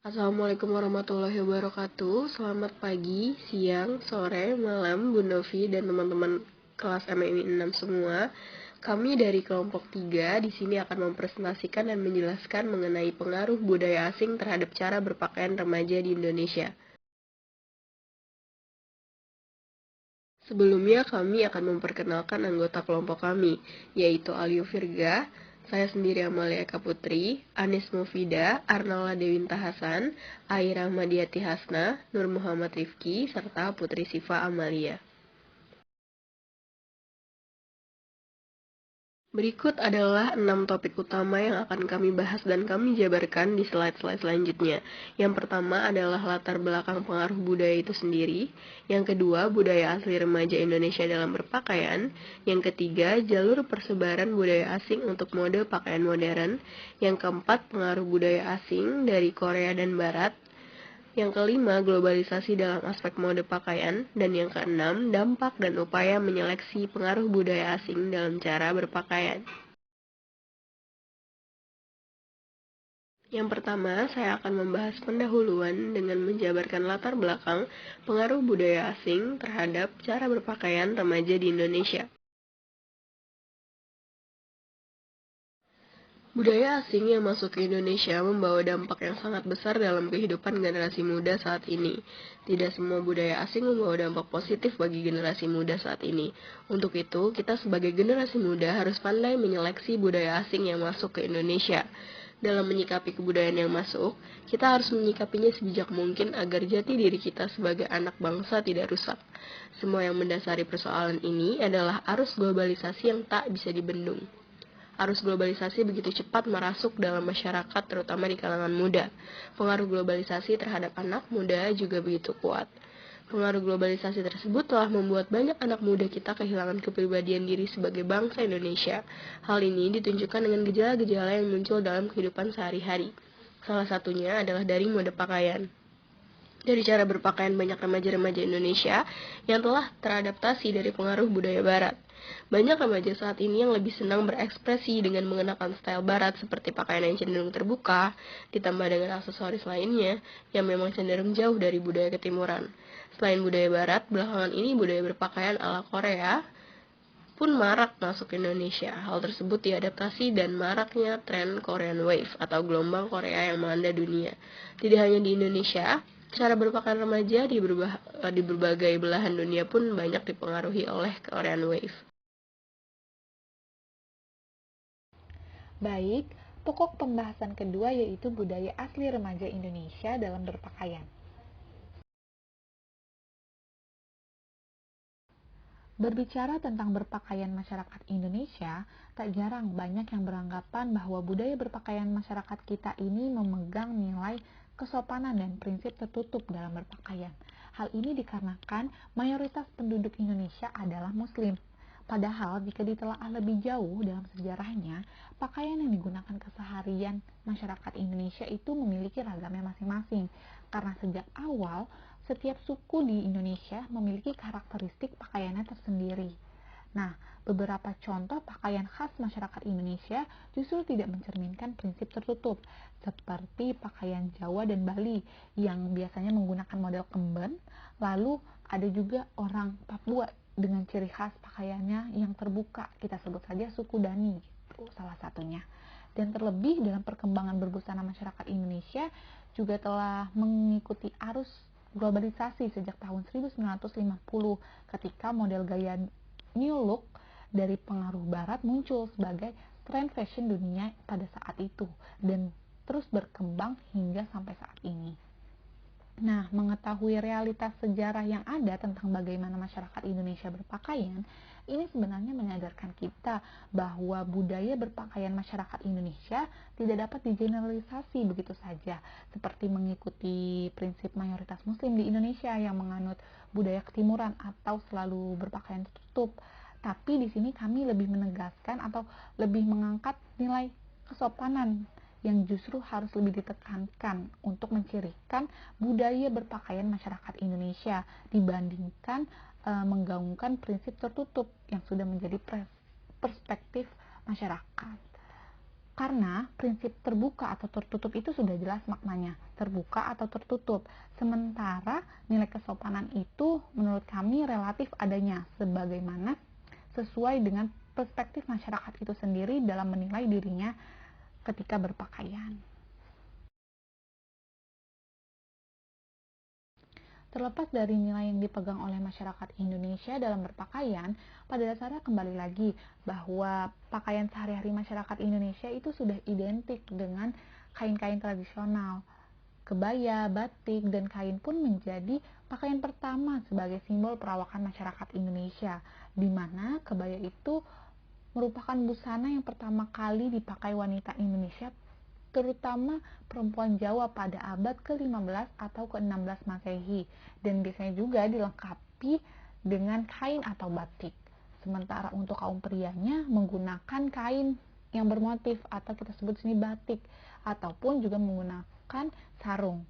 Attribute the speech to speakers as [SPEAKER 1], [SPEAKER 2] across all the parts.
[SPEAKER 1] Assalamualaikum warahmatullahi wabarakatuh. Selamat pagi, siang, sore, malam, Bu Novi dan teman-teman kelas MMI 6 semua. Kami dari kelompok 3 di sini akan mempresentasikan dan menjelaskan mengenai pengaruh budaya asing terhadap cara berpakaian remaja di Indonesia. Sebelumnya kami akan memperkenalkan anggota kelompok kami, yaitu Alio Virga, saya sendiri Amalia Eka Putri, Anis Mufida, Arnala Dewinta Hasan, Aira Madiati Hasna, Nur Muhammad Rifki, serta Putri Siva Amalia. Berikut adalah 6 topik utama yang akan kami bahas dan kami jabarkan di slide-slide selanjutnya. Yang pertama adalah latar belakang pengaruh budaya itu sendiri. Yang kedua, budaya asli remaja Indonesia dalam berpakaian. Yang ketiga, jalur persebaran budaya asing untuk mode pakaian modern. Yang keempat, pengaruh budaya asing dari Korea dan Barat. Yang kelima, globalisasi dalam aspek mode pakaian. Dan yang keenam, dampak dan upaya menyeleksi pengaruh budaya asing dalam cara berpakaian. Yang pertama, saya akan membahas pendahuluan dengan menjabarkan latar belakang pengaruh budaya asing terhadap cara berpakaian remaja di Indonesia. Budaya asing yang masuk ke Indonesia membawa dampak yang sangat besar dalam kehidupan generasi muda saat ini. Tidak semua budaya asing membawa dampak positif bagi generasi muda saat ini. Untuk itu, kita sebagai generasi muda harus pandai menyeleksi budaya asing yang masuk ke Indonesia. Dalam menyikapi kebudayaan yang masuk, kita harus menyikapinya sebijak mungkin agar jati diri kita sebagai anak bangsa tidak rusak. Semua yang mendasari persoalan ini adalah arus globalisasi yang tak bisa dibendung. Arus globalisasi begitu cepat merasuk dalam masyarakat, terutama di kalangan muda. Pengaruh globalisasi terhadap anak muda juga begitu kuat. Pengaruh globalisasi tersebut telah membuat banyak anak muda kita kehilangan kepribadian diri sebagai bangsa Indonesia. Hal ini ditunjukkan dengan gejala-gejala yang muncul dalam kehidupan sehari-hari. Salah satunya adalah dari mode pakaian. Dari cara berpakaian banyak remaja-remaja Indonesia yang telah teradaptasi dari pengaruh budaya Barat. Banyak remaja saat ini yang lebih senang berekspresi dengan mengenakan style Barat seperti pakaian yang cenderung terbuka, ditambah dengan aksesoris lainnya yang memang cenderung jauh dari budaya ketimuran. Selain budaya Barat, belakangan ini budaya berpakaian ala Korea pun marak masuk ke Indonesia. Hal tersebut diadaptasi dan maraknya tren Korean Wave atau gelombang Korea yang melanda dunia. Tidak hanya di Indonesia, cara berpakaian remaja di berbagai belahan dunia pun banyak dipengaruhi oleh Korean Wave.
[SPEAKER 2] Baik, pokok pembahasan kedua yaitu budaya asli remaja Indonesia dalam berpakaian. Berbicara tentang berpakaian masyarakat Indonesia, tak jarang banyak yang beranggapan bahwa budaya berpakaian masyarakat kita ini memegang nilai kesopanan dan prinsip tertutup dalam berpakaian. Hal ini dikarenakan mayoritas penduduk Indonesia adalah Muslim. Padahal jika ditelaah lebih jauh dalam sejarahnya, pakaian yang digunakan keseharian masyarakat Indonesia itu memiliki ragamnya masing-masing. Karena sejak awal, setiap suku di Indonesia memiliki karakteristik pakaiannya tersendiri. Nah, beberapa contoh pakaian khas masyarakat Indonesia justru tidak mencerminkan prinsip tertutup, seperti pakaian Jawa dan Bali yang biasanya menggunakan model kemben, lalu ada juga orang Papua dengan ciri khas pakaiannya yang terbuka, kita sebut saja suku Dani, gitu, salah satunya. Dan terlebih dalam perkembangan berbusana masyarakat Indonesia juga telah mengikuti arus globalisasi sejak tahun 1950 ketika model gaya New Look dari pengaruh barat muncul sebagai tren fashion dunia pada saat itu dan terus berkembang hingga sampai saat ini. Nah, mengetahui realitas sejarah yang ada tentang bagaimana masyarakat Indonesia berpakaian, ini sebenarnya menyadarkan kita bahwa budaya berpakaian masyarakat Indonesia tidak dapat digeneralisasi begitu saja, seperti mengikuti prinsip mayoritas Muslim di Indonesia yang menganut budaya ketimuran atau selalu berpakaian tertutup. Tapi di sini kami lebih menegaskan atau lebih mengangkat nilai kesopanan yang justru harus lebih ditekankan untuk mencirikan budaya berpakaian masyarakat Indonesia dibandingkan menggaungkan prinsip tertutup yang sudah menjadi perspektif masyarakat. Karena prinsip terbuka atau tertutup itu sudah jelas maknanya, terbuka atau tertutup. Sementara nilai kesopanan itu menurut kami relatif adanya, sebagaimana sesuai dengan perspektif masyarakat itu sendiri dalam menilai dirinya ketika berpakaian. Terlepas dari nilai yang dipegang oleh masyarakat Indonesia dalam berpakaian, pada dasarnya kembali lagi bahwa pakaian sehari-hari masyarakat Indonesia itu sudah identik dengan kain-kain tradisional. Kebaya, batik, dan kain pun menjadi pakaian pertama sebagai simbol perawakan masyarakat Indonesia, di mana kebaya itu merupakan busana yang pertama kali dipakai wanita Indonesia, terutama perempuan Jawa pada abad ke-15 atau ke-16 Masehi, dan biasanya juga dilengkapi dengan kain atau batik. Sementara untuk kaum prianya menggunakan kain yang bermotif atau kita sebut sini batik, ataupun juga menggunakan sarung.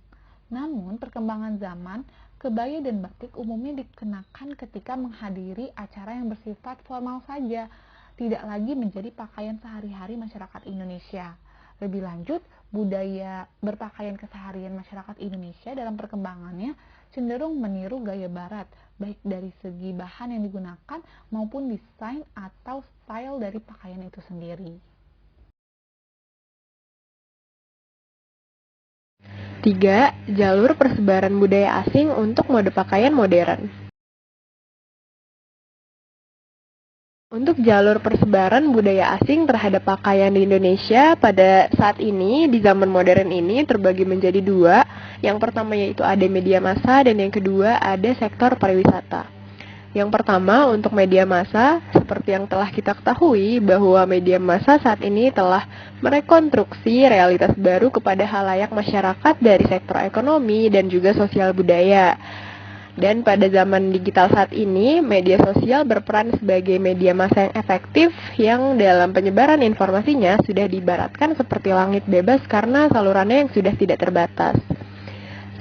[SPEAKER 2] Namun perkembangan zaman, kebaya dan batik umumnya dikenakan ketika menghadiri acara yang bersifat formal saja, tidak lagi menjadi pakaian sehari-hari masyarakat Indonesia. Lebih lanjut, budaya berpakaian keseharian masyarakat Indonesia dalam perkembangannya cenderung meniru gaya barat, baik dari segi bahan yang digunakan maupun desain atau style dari pakaian itu sendiri.
[SPEAKER 1] 3. Jalur persebaran budaya asing untuk mode pakaian modern. Untuk jalur persebaran budaya asing terhadap pakaian di Indonesia pada saat ini, di zaman modern ini, terbagi menjadi dua. Yang pertama yaitu ada media massa dan yang kedua ada sektor pariwisata. Yang pertama untuk media massa, seperti yang telah kita ketahui bahwa media massa saat ini telah merekonstruksi realitas baru kepada halayak masyarakat dari sektor ekonomi dan juga sosial budaya. Dan pada zaman digital saat ini, media sosial berperan sebagai media massa yang efektif yang dalam penyebaran informasinya sudah diibaratkan seperti langit bebas karena salurannya yang sudah tidak terbatas.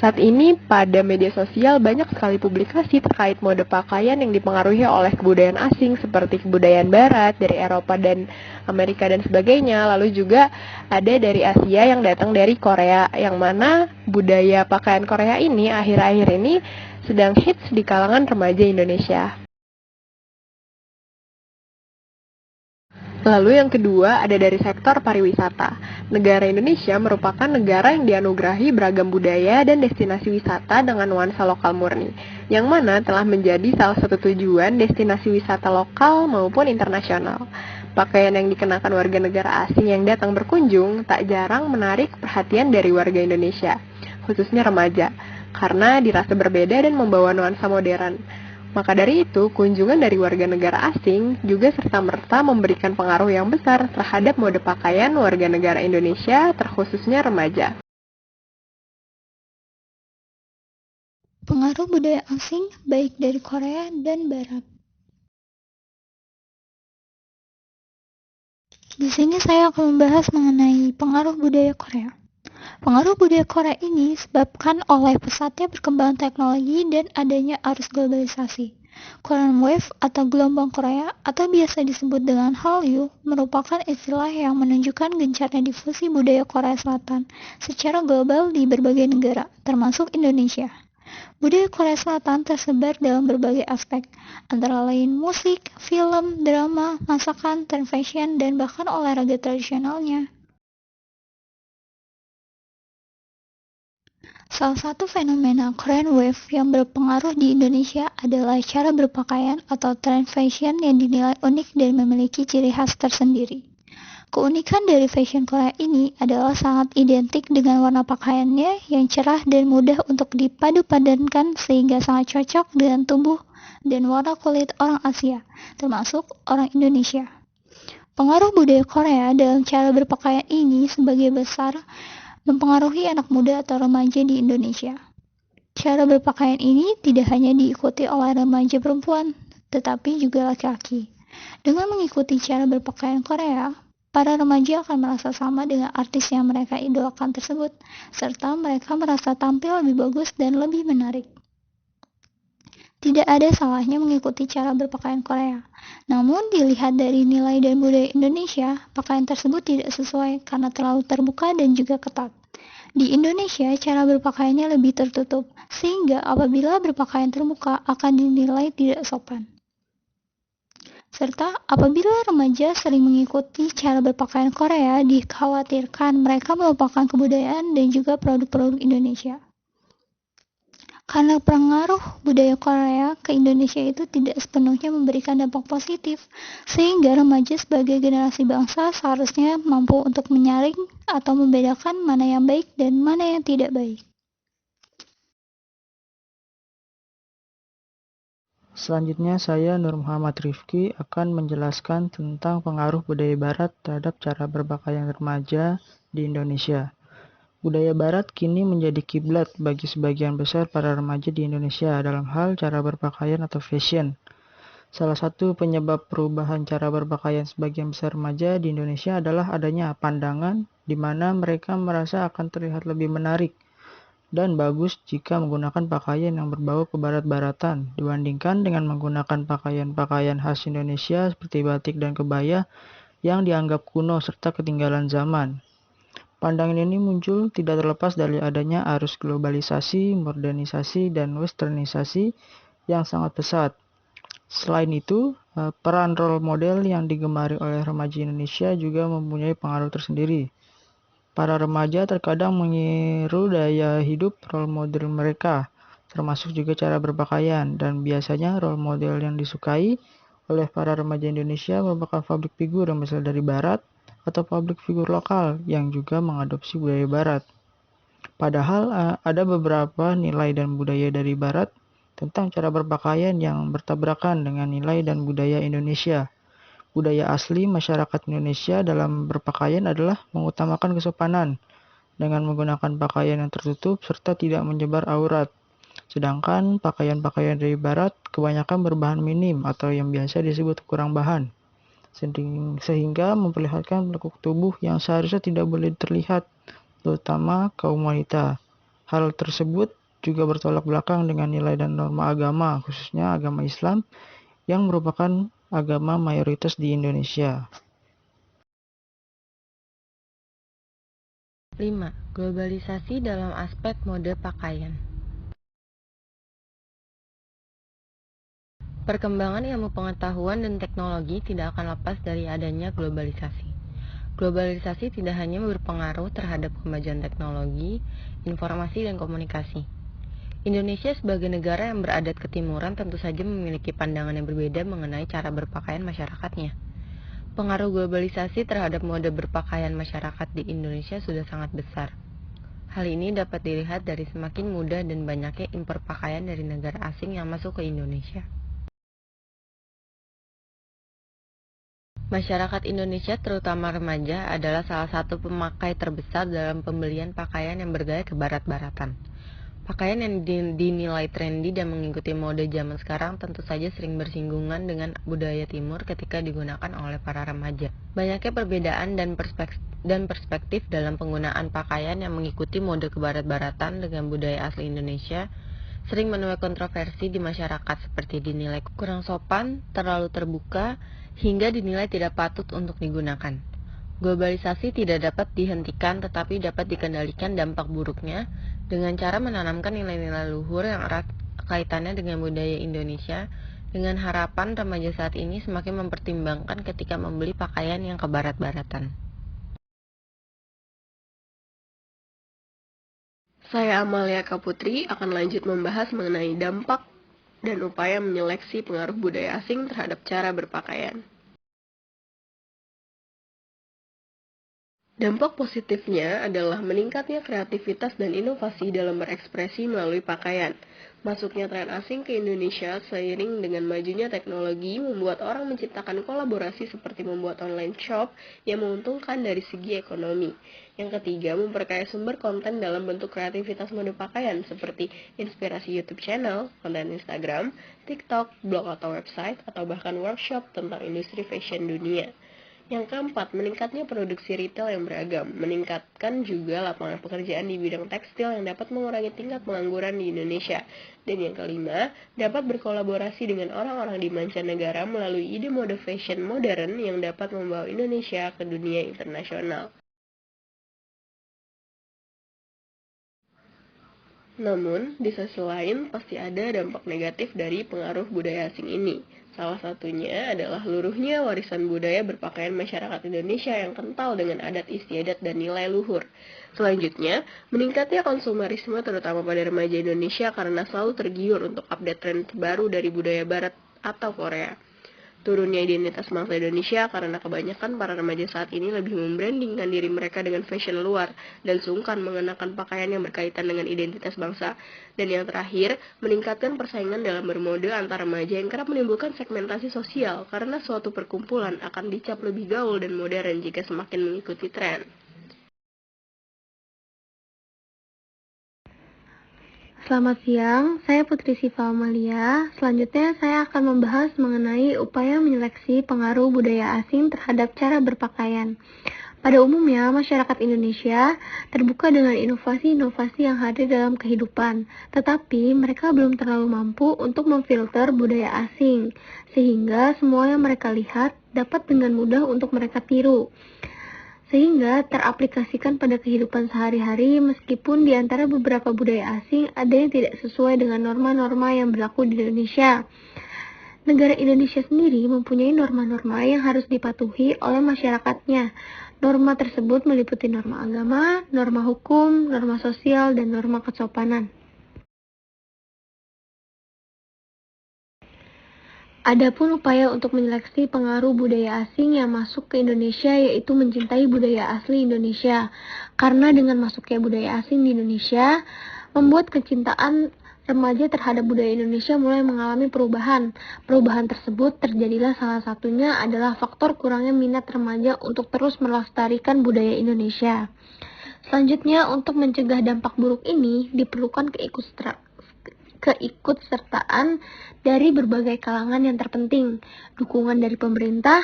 [SPEAKER 1] Saat ini pada media sosial banyak sekali publikasi terkait mode pakaian yang dipengaruhi oleh kebudayaan asing seperti kebudayaan barat dari Eropa dan Amerika dan sebagainya. Lalu juga ada dari Asia yang datang dari Korea, yang mana budaya pakaian Korea ini akhir-akhir ini sedang hits di kalangan remaja Indonesia. Lalu yang kedua ada dari sektor pariwisata. Negara Indonesia merupakan negara yang dianugerahi beragam budaya dan destinasi wisata dengan nuansa lokal murni, yang mana telah menjadi salah satu tujuan destinasi wisata lokal maupun internasional. Pakaian yang dikenakan warga negara asing yang datang berkunjung tak jarang menarik perhatian dari warga Indonesia, khususnya remaja, karena dirasa berbeda dan membawa nuansa modern. Maka dari itu, kunjungan dari warga negara asing juga serta-merta memberikan pengaruh yang besar terhadap mode pakaian warga negara Indonesia, terkhususnya remaja.
[SPEAKER 3] Pengaruh budaya asing baik dari Korea dan Barat. Di sini saya akan membahas mengenai pengaruh budaya Korea. Pengaruh budaya Korea ini disebabkan oleh pesatnya perkembangan teknologi dan adanya arus globalisasi. Korean Wave atau gelombang Korea atau biasa disebut dengan Hallyu merupakan istilah yang menunjukkan gencarnya difusi budaya Korea Selatan secara global di berbagai negara, termasuk Indonesia. Budaya Korea Selatan tersebar dalam berbagai aspek, antara lain musik, film, drama, masakan, tren fashion, dan bahkan olahraga tradisionalnya. Salah satu fenomena Korean Wave yang berpengaruh di Indonesia adalah cara berpakaian atau tren fashion yang dinilai unik dan memiliki ciri khas tersendiri. Keunikan dari fashion Korea ini adalah sangat identik dengan warna pakaiannya yang cerah dan mudah untuk dipadu-padankan sehingga sangat cocok dengan tubuh dan warna kulit orang Asia, termasuk orang Indonesia. Pengaruh budaya Korea dalam cara berpakaian ini sebagai besar mempengaruhi anak muda atau remaja di Indonesia. Cara berpakaian ini tidak hanya diikuti oleh remaja perempuan, tetapi juga laki-laki. Dengan mengikuti cara berpakaian Korea, para remaja akan merasa sama dengan artis yang mereka idolakan tersebut, serta mereka merasa tampil lebih bagus dan lebih menarik. Tidak ada salahnya mengikuti cara berpakaian Korea. Namun, dilihat dari nilai dan budaya Indonesia, pakaian tersebut tidak sesuai karena terlalu terbuka dan juga ketat. Di Indonesia, cara berpakaiannya lebih tertutup, sehingga apabila berpakaian terbuka akan dinilai tidak sopan. Serta apabila remaja sering mengikuti cara berpakaian Korea, dikhawatirkan mereka melupakan kebudayaan dan juga produk-produk Indonesia. Karena pengaruh budaya Korea ke Indonesia itu tidak sepenuhnya memberikan dampak positif, sehingga remaja sebagai generasi bangsa seharusnya mampu untuk menyaring atau membedakan mana yang baik dan mana yang tidak baik.
[SPEAKER 4] Selanjutnya saya Nur Muhammad Rifki akan menjelaskan tentang pengaruh budaya Barat terhadap cara berpakaian remaja di Indonesia. Budaya Barat kini menjadi kiblat bagi sebagian besar para remaja di Indonesia dalam hal cara berpakaian atau fashion. Salah satu penyebab perubahan cara berpakaian sebagian besar remaja di Indonesia adalah adanya pandangan di mana mereka merasa akan terlihat lebih menarik dan bagus jika menggunakan pakaian yang berbau kebarat-baratan dibandingkan dengan menggunakan pakaian-pakaian khas Indonesia seperti batik dan kebaya yang dianggap kuno serta ketinggalan zaman. Pandangan ini muncul tidak terlepas dari adanya arus globalisasi, modernisasi, dan westernisasi yang sangat pesat. Selain itu, peran role model yang digemari oleh remaja Indonesia juga mempunyai pengaruh tersendiri. Para remaja terkadang meniru gaya hidup role model mereka, termasuk juga cara berpakaian, dan biasanya role model yang disukai oleh para remaja Indonesia merupakan public figure yang berasal dari Barat atau public figure lokal yang juga mengadopsi budaya Barat. Padahal ada beberapa nilai dan budaya dari Barat tentang cara berpakaian yang bertabrakan dengan nilai dan budaya Indonesia. Budaya asli masyarakat Indonesia dalam berpakaian adalah mengutamakan kesopanan dengan menggunakan pakaian yang tertutup serta tidak menyebar aurat. Sedangkan pakaian-pakaian dari Barat kebanyakan berbahan minim atau yang biasa disebut kurang bahan, sehingga memperlihatkan lekuk tubuh yang seharusnya tidak boleh terlihat, terutama kaum wanita. Hal tersebut juga bertolak belakang dengan nilai dan norma agama, khususnya agama Islam, yang merupakan agama mayoritas di Indonesia.
[SPEAKER 1] 5. Globalisasi dalam aspek mode pakaian. Perkembangan ilmu pengetahuan dan teknologi tidak akan lepas dari adanya globalisasi. Globalisasi tidak hanya berpengaruh terhadap kemajuan teknologi, informasi, dan komunikasi. Indonesia sebagai negara yang beradat ketimuran tentu saja memiliki pandangan yang berbeda mengenai cara berpakaian masyarakatnya. Pengaruh globalisasi terhadap mode berpakaian masyarakat di Indonesia sudah sangat besar. Hal ini dapat dilihat dari semakin mudah dan banyaknya impor pakaian dari negara asing yang masuk ke Indonesia. Masyarakat Indonesia, terutama remaja, adalah salah satu pemakai terbesar dalam pembelian pakaian yang bergaya kebarat-baratan. Pakaian yang dinilai trendy dan mengikuti mode zaman sekarang tentu saja sering bersinggungan dengan budaya timur ketika digunakan oleh para remaja. Banyaknya perbedaan dan perspektif dalam penggunaan pakaian yang mengikuti mode kebarat-baratan dengan budaya asli Indonesia sering menuai kontroversi di masyarakat seperti dinilai kurang sopan, terlalu terbuka, hingga dinilai tidak patut untuk digunakan. Globalisasi tidak dapat dihentikan tetapi dapat dikendalikan dampak buruknya dengan cara menanamkan nilai-nilai luhur yang erat kaitannya dengan budaya Indonesia, dengan harapan remaja saat ini semakin mempertimbangkan ketika membeli pakaian yang kebarat-baratan.
[SPEAKER 5] Saya Amalia Kaputri akan lanjut membahas mengenai dampak dan upaya menyeleksi pengaruh budaya asing terhadap cara berpakaian. Dampak positifnya adalah meningkatnya kreativitas dan inovasi dalam berekspresi melalui pakaian. Masuknya tren asing ke Indonesia seiring dengan majunya teknologi membuat orang menciptakan kolaborasi seperti membuat online shop yang menguntungkan dari segi ekonomi. Yang ketiga, memperkaya sumber konten dalam bentuk kreativitas mode pakaian seperti inspirasi YouTube channel, konten Instagram, TikTok, blog atau website, atau bahkan workshop tentang industri fashion dunia. Yang keempat, meningkatnya produksi retail yang beragam, meningkatkan juga lapangan pekerjaan di bidang tekstil yang dapat mengurangi tingkat pengangguran di Indonesia. Dan yang kelima, dapat berkolaborasi dengan orang-orang di mancanegara melalui ide mode fashion modern yang dapat membawa Indonesia ke dunia internasional. Namun, di sisi lain pasti ada dampak negatif dari pengaruh budaya asing ini. Salah satunya adalah luruhnya warisan budaya berpakaian masyarakat Indonesia yang kental dengan adat istiadat dan nilai luhur. Selanjutnya, meningkatnya konsumerisme terutama pada remaja Indonesia karena selalu tergiur untuk update tren terbaru dari budaya barat atau Korea. Turunnya identitas bangsa Indonesia karena kebanyakan para remaja saat ini lebih membrandingkan diri mereka dengan fashion luar dan sungkan mengenakan pakaian yang berkaitan dengan identitas bangsa. Dan yang terakhir, meningkatkan persaingan dalam bermode antar remaja yang kerap menimbulkan segmentasi sosial karena suatu perkumpulan akan dicap lebih gaul dan modern jika semakin mengikuti tren.
[SPEAKER 6] Selamat siang, saya Putri Siva Amalia. Selanjutnya saya akan membahas mengenai upaya menyeleksi pengaruh budaya asing terhadap cara berpakaian. Pada umumnya, masyarakat Indonesia terbuka dengan inovasi-inovasi yang hadir dalam kehidupan, tetapi mereka belum terlalu mampu untuk memfilter budaya asing, sehingga semua yang mereka lihat dapat dengan mudah untuk mereka tiru, sehingga teraplikasikan pada kehidupan sehari-hari meskipun di antara beberapa budaya asing ada yang tidak sesuai dengan norma-norma yang berlaku di Indonesia. Negara Indonesia sendiri mempunyai norma-norma yang harus dipatuhi oleh masyarakatnya. Norma tersebut meliputi norma agama, norma hukum, norma sosial, dan norma kesopanan. Adapun upaya untuk menyeleksi pengaruh budaya asing yang masuk ke Indonesia yaitu mencintai budaya asli Indonesia. Karena dengan masuknya budaya asing di Indonesia, membuat kecintaan remaja terhadap budaya Indonesia mulai mengalami perubahan. Perubahan tersebut terjadilah salah satunya adalah faktor kurangnya minat remaja untuk terus melestarikan budaya Indonesia. Selanjutnya, untuk mencegah dampak buruk ini, diperlukan keikutsertaan dari berbagai kalangan yang terpenting, dukungan dari pemerintah,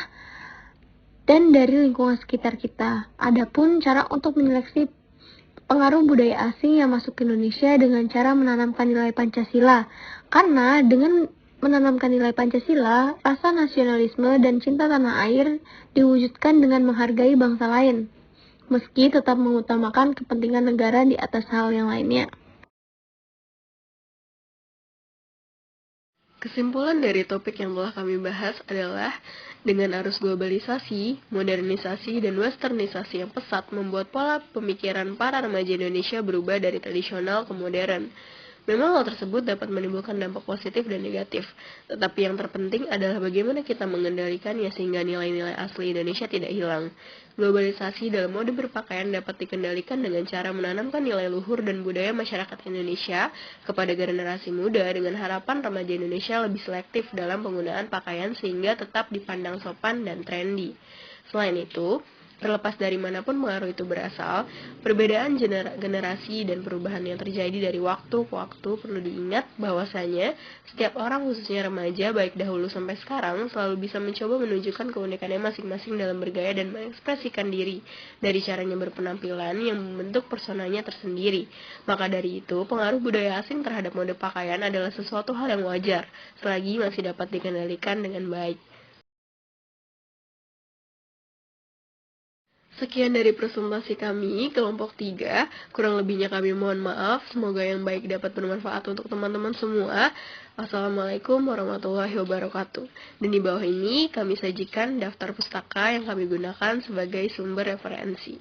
[SPEAKER 6] dan dari lingkungan sekitar kita. Adapun cara untuk menyeleksi pengaruh budaya asing yang masuk ke Indonesia dengan cara menanamkan nilai Pancasila. Karena dengan menanamkan nilai Pancasila, rasa nasionalisme dan cinta tanah air diwujudkan dengan menghargai bangsa lain, meski tetap mengutamakan kepentingan negara di atas hal yang lainnya.
[SPEAKER 5] Kesimpulan dari topik yang telah kami bahas adalah dengan arus globalisasi, modernisasi, dan westernisasi yang pesat membuat pola pemikiran para remaja Indonesia berubah dari tradisional ke modern. Memang hal tersebut dapat menimbulkan dampak positif dan negatif, tetapi yang terpenting adalah bagaimana kita mengendalikannya sehingga nilai-nilai asli Indonesia tidak hilang. Globalisasi dalam mode berpakaian dapat dikendalikan dengan cara menanamkan nilai luhur dan budaya masyarakat Indonesia kepada generasi muda dengan harapan remaja Indonesia lebih selektif dalam penggunaan pakaian sehingga tetap dipandang sopan dan trendy. Selain itu, terlepas dari manapun pengaruh itu berasal, perbedaan generasi dan perubahan yang terjadi dari waktu ke waktu perlu diingat bahwasanya setiap orang khususnya remaja baik dahulu sampai sekarang selalu bisa mencoba menunjukkan keunikannya masing-masing dalam bergaya dan mengekspresikan diri dari caranya berpenampilan yang membentuk personanya tersendiri. Maka dari itu, pengaruh budaya asing terhadap mode pakaian adalah sesuatu hal yang wajar selagi masih dapat dikendalikan dengan baik. Sekian dari presentasi kami, kelompok 3. Kurang lebihnya kami mohon maaf. Semoga yang baik dapat bermanfaat untuk teman-teman semua. Wassalamualaikum warahmatullahi wabarakatuh. Dan di bawah ini kami sajikan daftar pustaka yang kami gunakan sebagai sumber referensi.